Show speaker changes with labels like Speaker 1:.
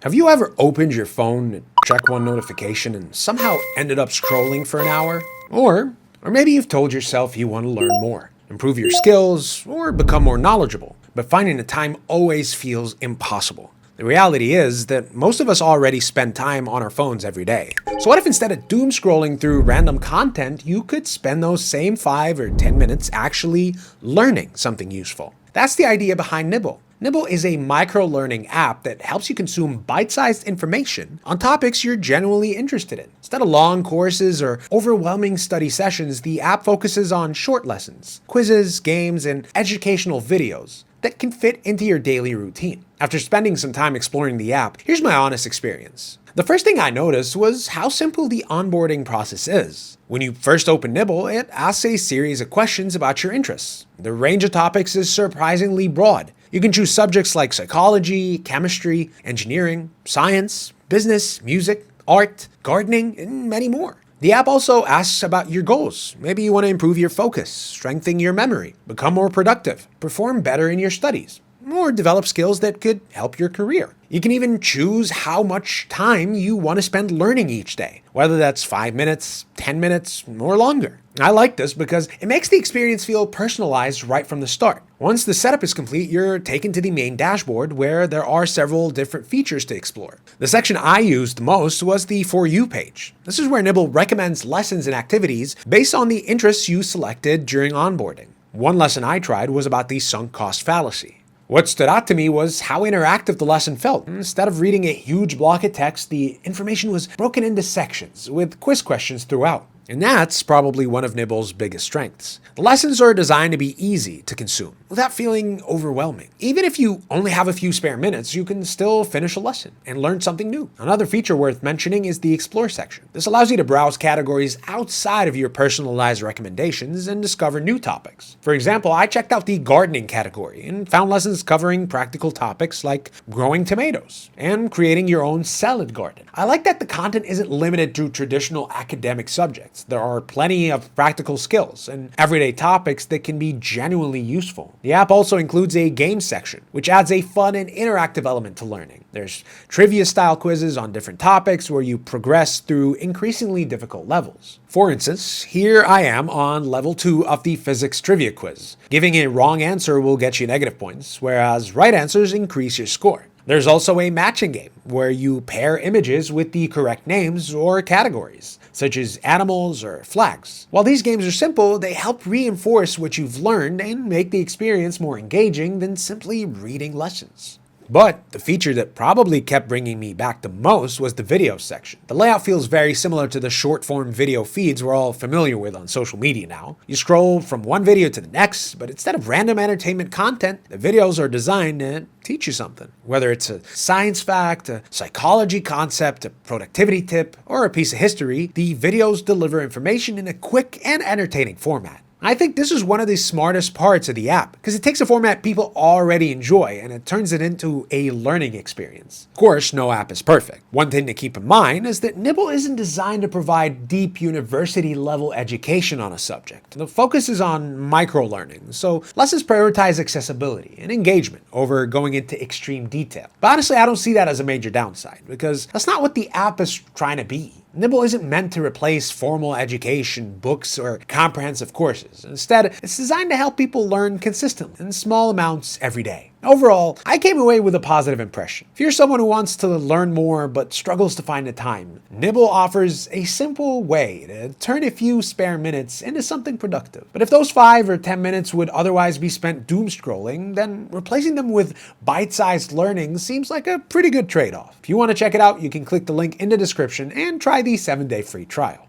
Speaker 1: Have you ever opened your phone to check one notification and somehow ended up scrolling for an hour? Or maybe you've told yourself you want to learn more, improve your skills, or become more knowledgeable, but finding the time always feels impossible. The reality is that most of us already spend time on our phones every day. So what if instead of doom scrolling through random content, you could spend those same 5 or 10 minutes actually learning something useful? That's the idea behind Nibble. Nibble is a micro-learning app that helps you consume bite-sized information on topics you're genuinely interested in. Instead of long courses or overwhelming study sessions, the app focuses on short lessons, quizzes, games, and educational videos that can fit into your daily routine. After spending some time exploring the app, here's my honest experience. The first thing I noticed was how simple the onboarding process is. When you first open Nibble, it asks a series of questions about your interests. The range of topics is surprisingly broad. You can choose subjects like psychology, chemistry, engineering, science, business, music, art, gardening, and many more. The app also asks about your goals. Maybe you want to improve your focus, strengthen your memory, become more productive, perform better in your studies, or develop skills that could help your career. You can even choose how much time you want to spend learning each day, whether that's 5 minutes, 10 minutes, or longer. I like this because it makes the experience feel personalized right from the start. Once the setup is complete, you're taken to the main dashboard where there are several different features to explore. The section I used most was the For You page. This is where Nibble recommends lessons and activities based on the interests you selected during onboarding. One lesson I tried was about the sunk cost fallacy. What stood out to me was how interactive the lesson felt. Instead of reading a huge block of text, the information was broken into sections with quiz questions throughout. And that's probably one of Nibble's biggest strengths. The lessons are designed to be easy to consume without feeling overwhelming. Even if you only have a few spare minutes, you can still finish a lesson and learn something new. Another feature worth mentioning is the Explore section. This allows you to browse categories outside of your personalized recommendations and discover new topics. For example, I checked out the gardening category and found lessons covering practical topics like growing tomatoes and creating your own salad garden. I like that the content isn't limited to traditional academic subjects. There are plenty of practical skills and everyday topics that can be genuinely useful. The app also includes a game section, which adds a fun and interactive element to learning. There's trivia-style quizzes on different topics where you progress through increasingly difficult levels. For instance, here I am on level 2 of the physics trivia quiz. Giving a wrong answer will get you negative points, whereas right answers increase your score. There's also a matching game where you pair images with the correct names or categories, such as animals or flags. While these games are simple, they help reinforce what you've learned and make the experience more engaging than simply reading lessons. But the feature that probably kept bringing me back the most was the video section. The layout feels very similar to the short-form video feeds we're all familiar with on social media now. You scroll from one video to the next, but instead of random entertainment content, the videos are designed to teach you something. Whether it's a science fact, a psychology concept, a productivity tip, or a piece of history, the videos deliver information in a quick and entertaining format. I think this is one of the smartest parts of the app, because it takes a format people already enjoy and it turns it into a learning experience. Of course, no app is perfect. One thing to keep in mind is that Nibble isn't designed to provide deep university-level education on a subject. The focus is on micro-learning, so lessons prioritize accessibility and engagement over going into extreme detail. But honestly, I don't see that as a major downside, because that's not what the app is trying to be. Nibble isn't meant to replace formal education, books, or comprehensive courses. Instead, it's designed to help people learn consistently in small amounts every day. Overall, I came away with a positive impression. If you're someone who wants to learn more but struggles to find the time, Nibble offers a simple way to turn a few spare minutes into something productive. But if those 5 or 10 minutes would otherwise be spent doom scrolling, then replacing them with bite-sized learning seems like a pretty good trade-off. If you want to check it out, you can click the link in the description and try the 7-day free trial.